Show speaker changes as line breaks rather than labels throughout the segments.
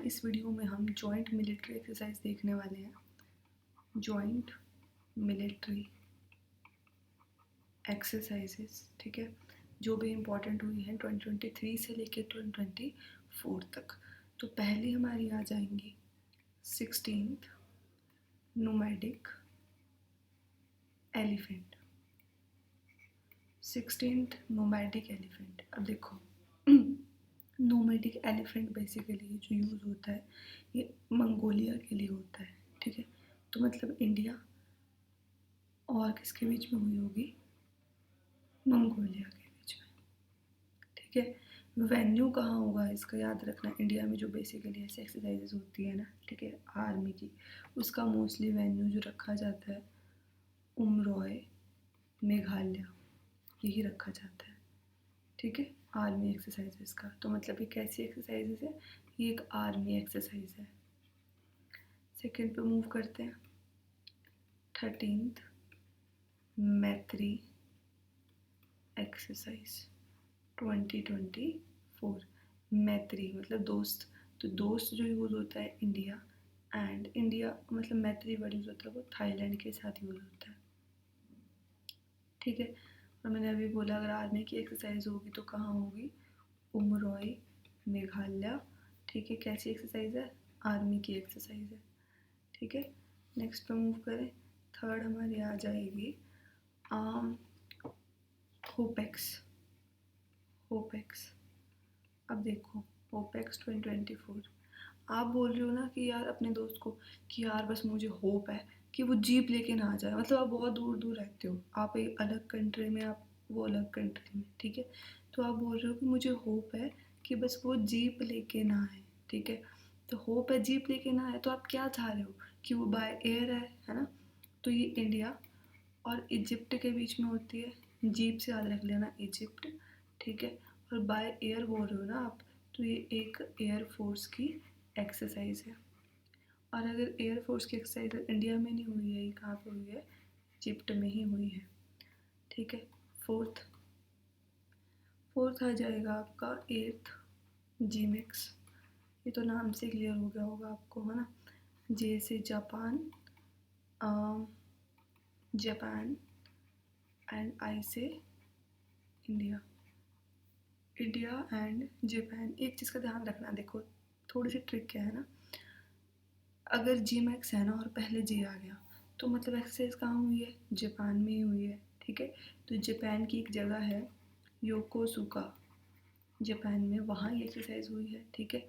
इस वीडियो में हम जॉइंट मिलिट्री एक्सरसाइज देखने वाले हैं। जॉइंट मिलिट्री एक्सरसाइजेस, ठीक है, जो भी इम्पोर्टेंट हुई हैं 2023 से लेकर 2024 तक। तो पहली हमारी आ जाएंगी 16th nomadic elephant. 16th nomadic elephant. अब देखो नोमैडिक एलिफेंट बेसिकली जो यूज़ होता है ये मंगोलिया के लिए होता है, ठीक है। तो मतलब इंडिया और किसके बीच में हुई होगी? मंगोलिया के बीच में, ठीक है। वेन्यू कहाँ होगा इसका याद रखना। इंडिया में जो बेसिकली ऐसी एक्सरसाइजेज होती है ना, ठीक है, आर्मी की, उसका मोस्टली वेन्यू जो रखा जाता है उमरोई मेघालय, यही रखा जाता है, ठीक है, आर्मी एक्सरसाइजेस का। तो मतलब ये कैसी एक्सरसाइजेज है? ये एक आर्मी एक्सरसाइज है। सेकेंड पे मूव करते हैं। 13th मैत्री एक्सरसाइज 2024। मैत्री मतलब दोस्त, तो दोस्त जो यूज़ होता है इंडिया एंड इंडिया मतलब मैत्री वर्ड यूज़ होता है वो थाईलैंड के साथ यूज़ होता है, ठीक है। और मैंने अभी बोला अगर आर्मी की एक्सरसाइज होगी तो कहाँ होगी? उमरोई मेघालय, ठीक है। कैसी एक्सरसाइज है? आर्मी की एक्सरसाइज है, ठीक है। नेक्स्ट पे मूव करें। थर्ड हमारी आ जाएगी होपेक्स। होपेक्स, अब देखो होपेक्स 2024। आप बोल रहे हो ना कि यार अपने दोस्त को कि यार बस मुझे होप है कि वो जीप लेके ना आ जाए, मतलब आप बहुत दूर दूर रहते हो, आप एक अलग कंट्री में, आप वो अलग कंट्री में, ठीक है। तो आप बोल रहे हो कि मुझे होप है कि बस वो जीप लेके ना आए, ठीक है। तो होप है जीप लेके ना आए, तो आप क्या चाह रहे हो कि वो बाय एयर है ना। तो ये इंडिया और इजिप्ट के बीच में होती है। जीप से याद रख लेना इजिप्ट, ठीक है। और बाय एयर बोल रहे हो ना आप, तो ये एक एयर फोर्स की एक्सरसाइज है। और अगर एयर फोर्स की एक्सरसाइज इंडिया में नहीं हुई है, ये कहाँ पे हुई है? इजिप्ट में ही हुई है, ठीक है। फोर्थ आ जाएगा आपका 8th जीमेक्स। ये तो नाम से क्लियर हो गया होगा आपको, है ना। जे से जापान, जापान एंड आई से इंडिया। India and Japan. एक चीज़ का ध्यान रखना, देखो थोड़ी सी ट्रिक क्या है ना, अगर जी मैक्स है ना और पहले जे आ गया तो मतलब एक्सरसाइज कहाँ हुई है? जापान में ही हुई है, ठीक है। तो जापान की एक जगह है योकोसुका, जापान में, वहाँ ये एक्सरसाइज हुई है, ठीक है।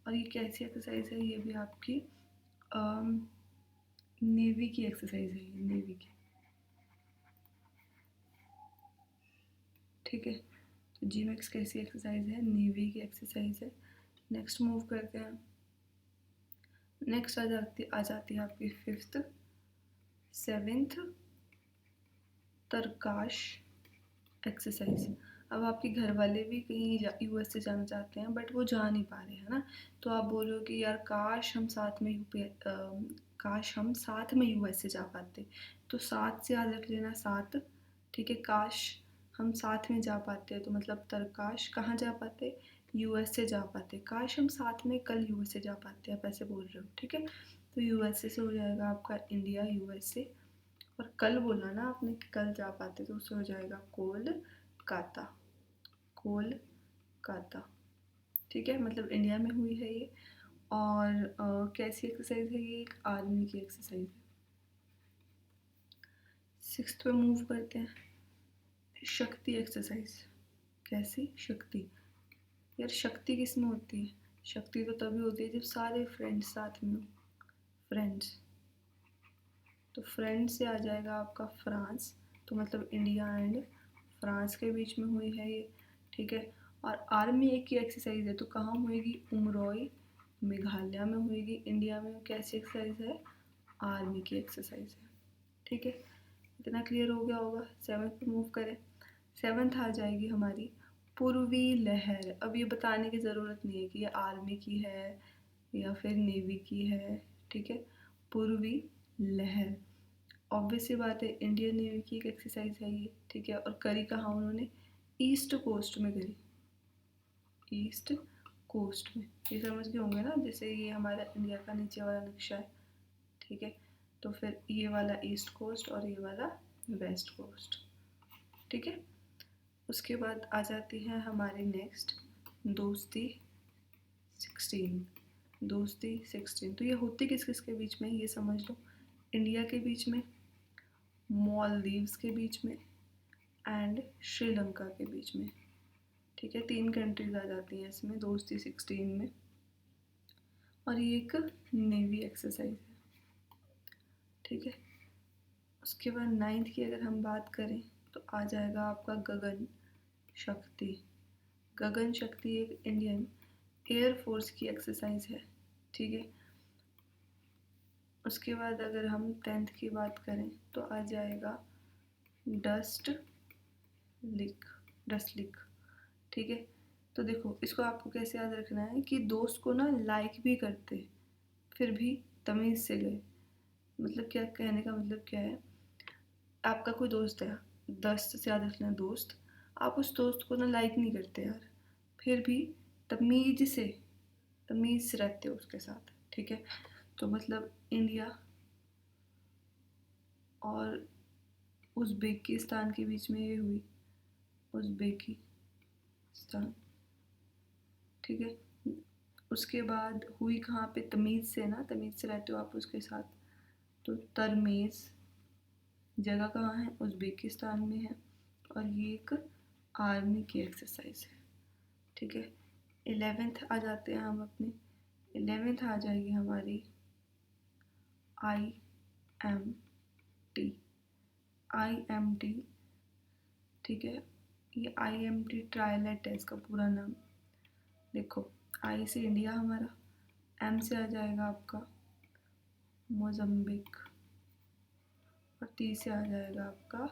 और ये कैसी एक्सरसाइज है? ये भी आपकी नेवी की एक्सरसाइज है, ये नेवी की, ठीक है। तो जी मैक्स कैसी एक्सरसाइज है? नेवी की एक्सरसाइज है। नेक्स्ट मूव करते हैं। नेक्स्ट आ जाती है आपकी 5th 7th तरकाश एक्सरसाइज। अब आपके घर वाले भी कहीं यूएस से जाना चाहते हैं बट वो जा नहीं पा रहे हैं ना, तो आप बोल रहे हो कि यार काश हम साथ में यूएस से जा पाते। तो 7 से याद रख लेना, 7, ठीक है। काश हम साथ में जा पाते, तो मतलब तरकाश कहाँ जा पाते? यूएस से जा पाते। काश हम साथ में कल यूएस से जा पाते, आप ऐसे बोल रहे हो, ठीक है। तो यूएसए से हो जाएगा आपका इंडिया यूएसए, और कल बोला ना आपने कि कल जा पाते, तो उससे हो जाएगा कोलकाता। कोलकाता, ठीक है। मतलब इंडिया में हुई है ये। और कैसी एक्सरसाइज है? ये एक आर्मी की एक्सरसाइज है। 6th पे मूव करते हैं। शक्ति एक्सरसाइज। कैसी? शक्ति। यार शक्ति किस में होती है? शक्ति तो तभी होती है जब सारे फ्रेंड्स साथ में हो। फ्रेंड्स, तो फ्रेंड्स से आ जाएगा आपका फ्रांस, तो मतलब इंडिया एंड फ्रांस के बीच में हुई है ये, ठीक है। और आर्मी एक की एक्सरसाइज है, तो कहाँ हुएगी? उमरोई मेघालय में हुएगी। इंडिया में कैसी एक्सरसाइज है? आर्मी की एक्सरसाइज है, ठीक है। इतना क्लियर हो गया होगा। 7th पे मूव करें। 7th आ जाएगी हमारी पूर्वी लहर। अब ये बताने की ज़रूरत नहीं है कि ये आर्मी की है या फिर नेवी की है, ठीक है। पूर्वी लहर, ऑब्वियस सी बात है इंडियन नेवी की एक एक्सरसाइज है ये, ठीक है। और करी कहाँ उन्होंने? ईस्ट कोस्ट में करी, ईस्ट कोस्ट में। ये समझ गए होंगे ना, जैसे ये हमारा इंडिया का नीचे वाला नक्शा है, ठीक है। तो फिर ये वाला ईस्ट कोस्ट और ये वाला वेस्ट कोस्ट, ठीक है। उसके बाद आ जाती है हमारी नेक्स्ट दोस्ती 16। दोस्ती 16 तो ये होती किस किस के बीच में, ये समझ लो। इंडिया के बीच में, मालदीव्स के बीच में एंड श्रीलंका के बीच में, ठीक है। 3 कंट्रीज आ जाती हैं इसमें दोस्ती 16 में। और ये एक नेवी एक्सरसाइज है, ठीक है। उसके बाद 9th की अगर हम बात करें तो आ जाएगा आपका गगन शक्ति। गगन शक्ति एक इंडियन एयरफोर्स की एक्सरसाइज है, ठीक है। उसके बाद अगर हम 10th की बात करें तो आ जाएगा डस्ट लिक, ठीक है। तो देखो इसको आपको कैसे याद रखना है कि दोस्त को ना लाइक भी करते फिर भी तमीज़ से गए। मतलब क्या कहने का मतलब क्या है, आपका कोई दोस्त है, 10 से याद रखना दोस्त, आप उस दोस्त को ना लाइक नहीं करते यार, फिर भी तमीज़ से रहते हो उसके साथ, ठीक है। तो मतलब इंडिया और उज़्बेकिस्तान के बीच में ये हुई, उज़्बेकिस्तान, ठीक है। उसके बाद हुई कहाँ पे, तमीज़ से ना, तमीज़ से रहते हो आप उसके साथ। तो तरमेज़ जगह कहाँ है, उज़्बेकिस्तान में है। और ये एक आर्मी की एक्सरसाइज है, ठीक है। 11th आ जाते हैं हम अपने, 11th आ जाएगी हमारी IMT, ठीक है। ये IMT ट्रायलेट है इसका पूरा नाम। देखो आई से इंडिया हमारा, M से आ जाएगा आपका मोज़म्बिक और T से आ जाएगा आपका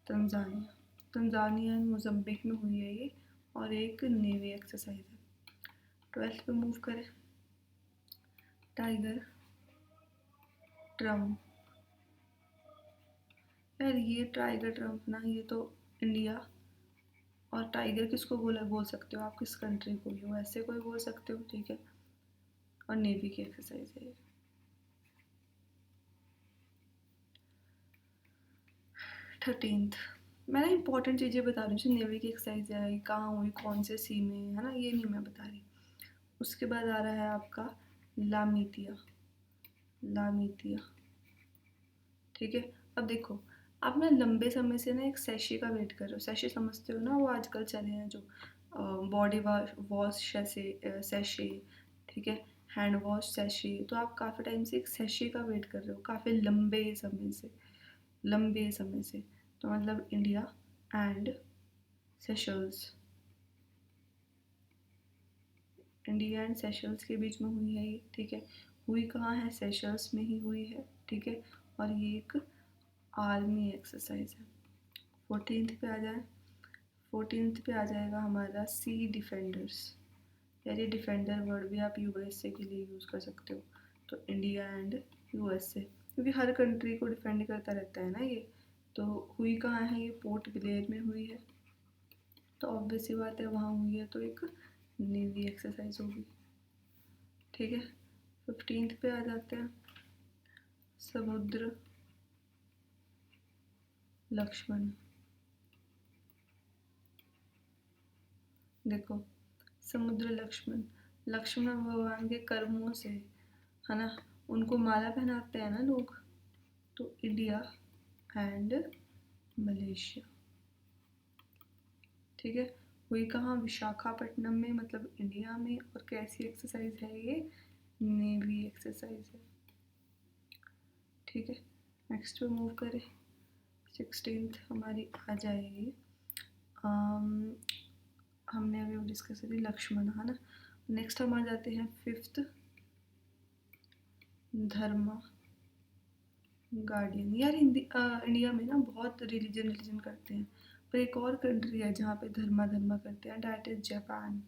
तंजानिया। तंजानिया एंड मोज़म्बिक में हुई है ये और एक नेवी एक्सरसाइज है। 12th पे मूव करें, टाइगर ट्रम्प। यार ये टाइगर ट्रम्प ना, ये तो इंडिया, और टाइगर किसको बोल सकते हो आप, किस कंट्री को भी, ऐसे कोई बोल सकते हो, ठीक है। और नेवी की एक्सरसाइज है। 13th मैं ना इंपॉर्टेंट चीज़ें बता रही हूँ, नेवी की एक्सरसाइज है, कहाँ हुई, कौन से सी में, है ना, ये नहीं मैं बता रही। उसके बाद आ रहा है आपका लामीतिया, ठीक है। अब देखो आप ना लंबे समय से ना एक सैशे का वेट कर रहे हो, सैशे समझते हो ना, वो आजकल चले हैं जो बॉडी वॉश सैशे, ठीक है, हैंड वॉश सैशे। तो आप काफ़ी टाइम से एक सैशे का वेट कर रहे हो, काफ़ी लंबे समय से। तो मतलब India and Seychelles, India and Seychelles के बीच में हुई है ये, ठीक है। हुई कहाँ है, सेशल्स में ही हुई है, ठीक है। और ये एक आर्मी एक्सरसाइज है। 14th पे आ जाए, 14th पे आ जाएगा हमारा सी डिफेंडर्स। यार ये डिफेंडर वर्ड भी आप यूएसए के लिए यूज़ कर सकते हो। तो इंडिया एंड यूएसए, क्योंकि हर कंट्री को डिफेंड करता रहता है ना ये। तो हुई कहाँ है, ये पोर्ट ब्लेयर में हुई है, तो ऑब्वियस सी बात है वहाँ हुई है, तो एक नेवी एक्सरसाइज होगी, ठीक है। 15th पे आ जाते हैं, समुद्र लक्ष्मण। देखो समुद्र लक्ष्मण, लक्ष्मण भगवान के कर्मों से, है ना, उनको माला पहनाते हैं ना लोग। तो इंडिया एंड मलेशिया, ठीक है। हुई कहाँ, विशाखापट्टनम में, मतलब इंडिया में। और कैसी एक्सरसाइज है ये, नेवी एक्सरसाइज है, ठीक है। नेक्स्ट पे मूव करें, 16th हमारी आ जाएगी, हमने अभी डिस्कस करी लक्ष्मण, है ना। नेक्स्ट हम आ जाते हैं 5th, धर्मा गार्डियन। यार इंडिया में ना बहुत रिलीजन करते हैं, पर एक और कंट्री है जहाँ पे धर्मा करते हैं, डैट इज जापान।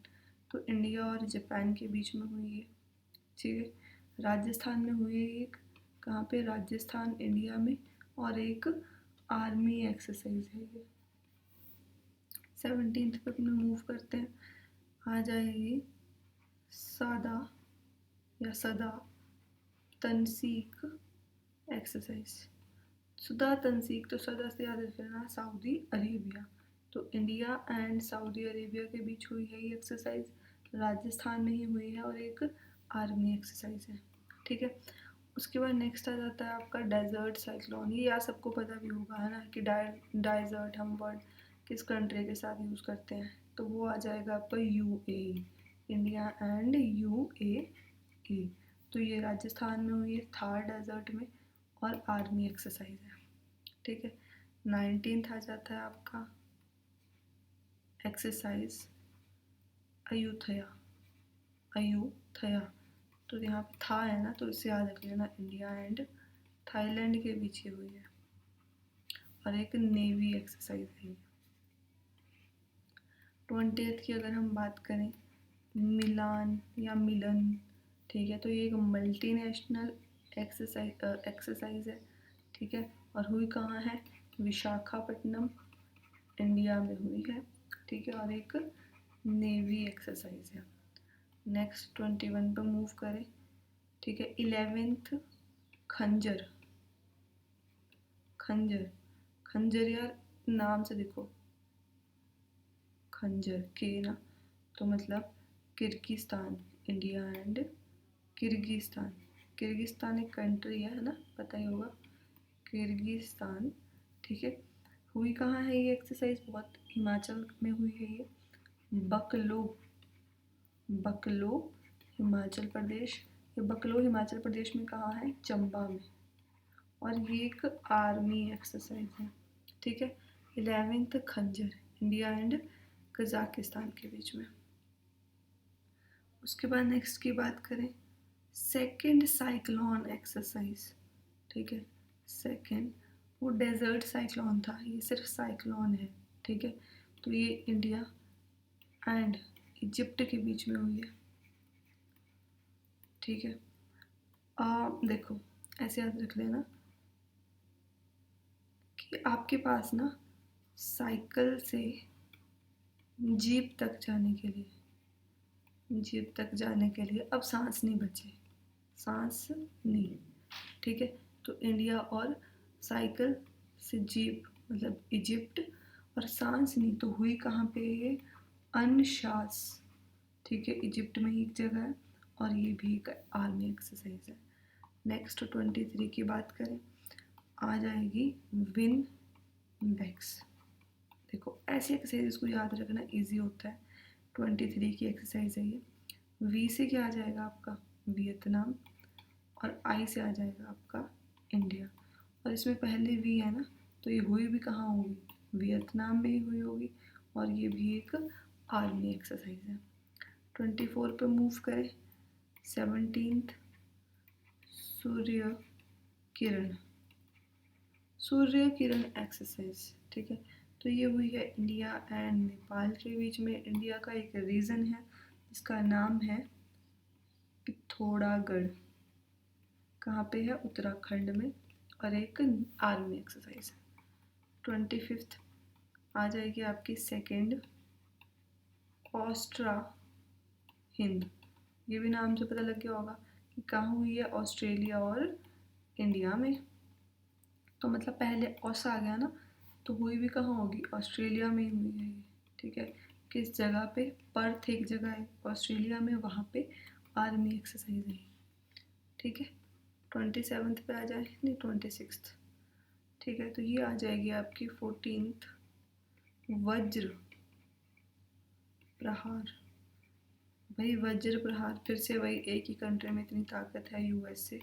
तो इंडिया और जापान के बीच में हुई है, ठीक है। राजस्थान में हुई है एक, कहाँ पे, राजस्थान इंडिया में। और एक आर्मी एक्सरसाइज है ये। 17th पे अपने मूव करते हैं, आ जाएगी सादा या सदा तनसीक एक्सरसाइज। सुदा तनसीक, तो सदा से याद रखना सऊदी अरेबिया। तो इंडिया एंड सऊदी अरेबिया के बीच हुई है ये एक्सरसाइज, राजस्थान में ही हुई है और एक आर्मी एक्सरसाइज है। ठीक है, उसके बाद नेक्स्ट आ जाता है आपका डेजर्ट साइक्लोन। ये यार सबको पता भी होगा है ना कि डेजर्ट हम वर्ड किस कंट्री के साथ यूज़ करते हैं, तो वो आ जाएगा आपका यूएई, इंडिया एंड यूएई। तो ये राजस्थान में हुई है, थार डेजर्ट में, और आर्मी एक्सरसाइज है। ठीक है, 19th आ जाता है आपका एक्सरसाइज अयुथया। अयुथया, तो यहाँ पे था है ना, तो इसे याद रख लेना, इंडिया एंड थाईलैंड के बीच हुई है और एक नेवी एक्सरसाइज है। 20th की अगर हम बात करें, मिलान या मिलन, ठीक है, तो ये एक मल्टीनेशनल एक्सरसाइज है। ठीक है, और हुई कहाँ है, विशाखापट्टनम, इंडिया में हुई है। ठीक है, और एक नेवी एक्सरसाइज है। नेक्स्ट 21 पे मूव करें। ठीक है, 11th खंजर। खंजर, खंजर यार नाम से देखो, खंजर के ना, तो मतलब Kyrgyzstan, India and Kyrgyzstan. Kyrgyzstan एक कंट्री है ना, पता ही होगा, किर्गिस्तान। ठीक है, हुई कहाँ है ये एक्सरसाइज, बहुत हिमाचल में हुई है ये, बकलो। बकलो हिमाचल प्रदेश, ये बकलो हिमाचल प्रदेश में कहाँ है, चंबा में, और ये एक आर्मी एक्सरसाइज है। ठीक है, 11th खंजर, इंडिया एंड कजाकिस्तान के बीच में। उसके बाद नेक्स्ट की बात करें, सेकेंड साइक्लोन एक्सरसाइज। ठीक है, सेकेंड, वो डेजर्ट साइक्लोन था, ये सिर्फ साइक्लोन है। ठीक है, तो ये इंडिया एंड इजिप्ट के बीच में हुई है। ठीक है, देखो ऐसे याद रख लेना कि आपके पास ना साइकिल से जीप तक जाने के लिए, जीप तक जाने के लिए अब सांस नहीं बचे, सांस नहीं। ठीक है, तो इंडिया और साइकिल से जीप मतलब इजिप्ट, और सांस नहीं तो हुई कहाँ पे ये, अनशास। ठीक है, इजिप्ट में ही एक जगह है और ये भी एक आर्मी एक्सरसाइज है। नेक्स्ट 23 की बात करें, आ जाएगी विन बैक्स। देखो ऐसी एक्सरसाइज को याद रखना इजी होता है, 23 की एक्सरसाइज है ये। वी से क्या आ जाएगा आपका, वियतनाम, और आई से आ जाएगा आपका इंडिया, और इसमें पहले वी है ना, तो ये हुई भी कहाँ होगी, वियतनाम में ही हुई होगी, और ये भी एक आर्मी एक्सरसाइज है। 24 पे मूव करें, 17th सूर्य किरण, सूर्य किरण एक्सरसाइज। ठीक है, तो ये हुई है इंडिया एंड नेपाल के बीच में। इंडिया का एक रीजन है जिसका नाम है पिथौरागढ़, कहाँ पे है, उत्तराखंड में, और एक आर्मी एक्सरसाइज है। 25th आ जाएगी आपकी सेकेंड ऑस्ट्रा हिंद। ये भी नाम से पता लग गया होगा कि कहाँ हुई है, ऑस्ट्रेलिया और इंडिया में। तो मतलब पहले ऑस आ गया ना, तो हुई भी कहाँ होगी, ऑस्ट्रेलिया में ही हुई है ये। ठीक है, किस जगह पे, पर्थ एक जगह है ऑस्ट्रेलिया में, वहाँ पे आर्मी एक्सरसाइज है। ठीक है, 27th पे आ जाए, नहीं 26th। ठीक है, तो ये आ जाएगी आपकी 14th वज्र प्रहार। भाई वज्र प्रहार, फिर से वही, एक ही कंट्री में इतनी ताकत है यूएसए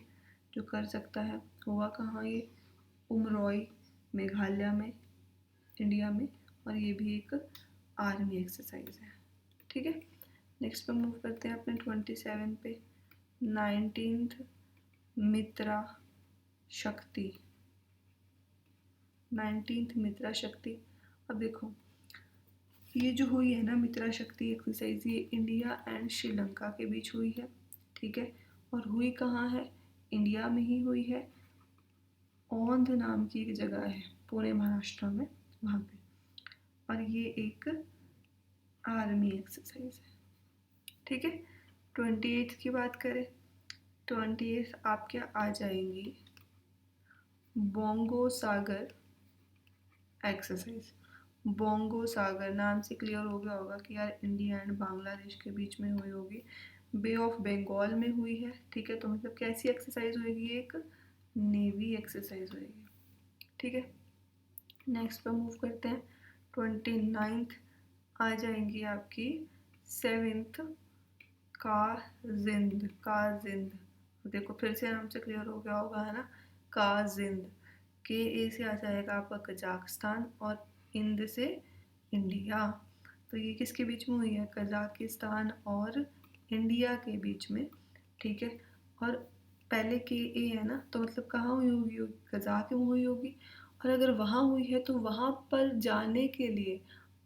जो कर सकता है। हुआ कहाँ ये, उमरोई, मेघालय में, इंडिया में, और ये भी एक आर्मी एक्सरसाइज है। ठीक है, नेक्स्ट पे मूव करते हैं अपने 27 पे, 19th मित्रा शक्ति। 19th मित्रा शक्ति, अब देखो ये जो हुई है ना मित्रा शक्ति एक्सरसाइज, ये इंडिया एंड श्रीलंका के बीच हुई है। ठीक है, और हुई कहाँ है, इंडिया में ही हुई है, औंध नाम की एक जगह है पुणे महाराष्ट्र में, वहाँ पे, और ये एक आर्मी एक्सरसाइज है। ठीक है, 28 की बात करें, 28 आप क्या आ जाएंगी, बोंगो सागर एक्सरसाइज। बोंगो सागर नाम से क्लियर हो गया होगा कि यार इंडिया एंड बांग्लादेश के बीच में हुई होगी, बे ऑफ बंगाल में हुई है, ठीक है। तो मतलब कैसी एक्सरसाइज होगी, एक नेवी एक्सरसाइज होगी, ठीक है। नेक्स्ट पर मूव करते हैं। 29th आ जाएंगी आपकी 7th काजिंद। देखो फिर से नाम से क्लियर हो गया होगा, है ना, काजिंद। के ए से आ जाएगा आपका कजाकिस्तान और इंद से इंडिया। तो ये किसके बीच में हुई है, कजाकिस्तान और इंडिया के बीच में, ठीक है। और पहले के ए है ना, तो मतलब कहाँ हुई होगी, कजाक में हुई होगी। और अगर वहाँ हुई है तो वहाँ पर जाने के लिए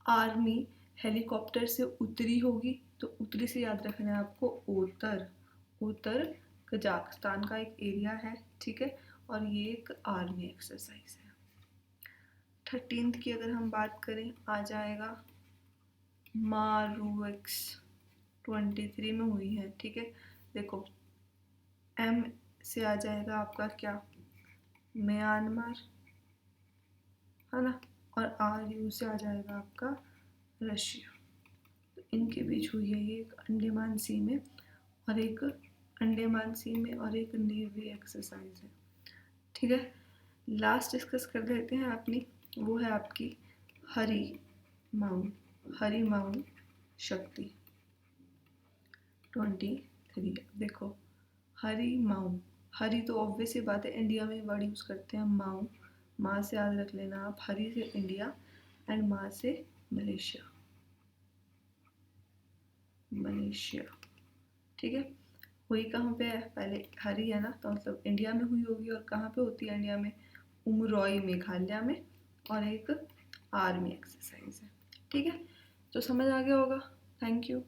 आर्मी हेलीकॉप्टर से उतरी होगी। तो उतरी से याद रखना है आपको उत्तर, उत्तर कजाकिस्तान का एक एरिया है, ठीक है। और ये एक आर्मी एक्सरसाइज है। 13th की अगर हम बात करें, आ जाएगा मारूएक्स, 23 में हुई है, ठीक है। देखो एम से आ जाएगा आपका क्या, म्यांमार, है ना, और आर यू से आ जाएगा आपका रशिया। तो इनके बीच हुई है ये एक अंडमान सी में, और एक अंडमान सी में और एक नेवी एक्सरसाइज है, ठीक है। लास्ट डिस्कस कर लेते हैं अपनी, वो है आपकी हरी माउंट शक्ति 23। देखो हरी माऊ, हरी तो ऑब्वियस ही बात है, इंडिया में वर्ड यूज़ करते हैं माऊ, माँ से याद रख लेना आप, हरी से इंडिया एंड माँ से मलेशिया, ठीक है। हुई कहाँ पे है, पहले हरी है ना, तो मतलब इंडिया में हुई होगी। और कहाँ पे होती है इंडिया में, उमरोई मेघालय में, और एक आर्मी एक्सरसाइज है, ठीक है। तो समझ आ गया होगा। Thank you.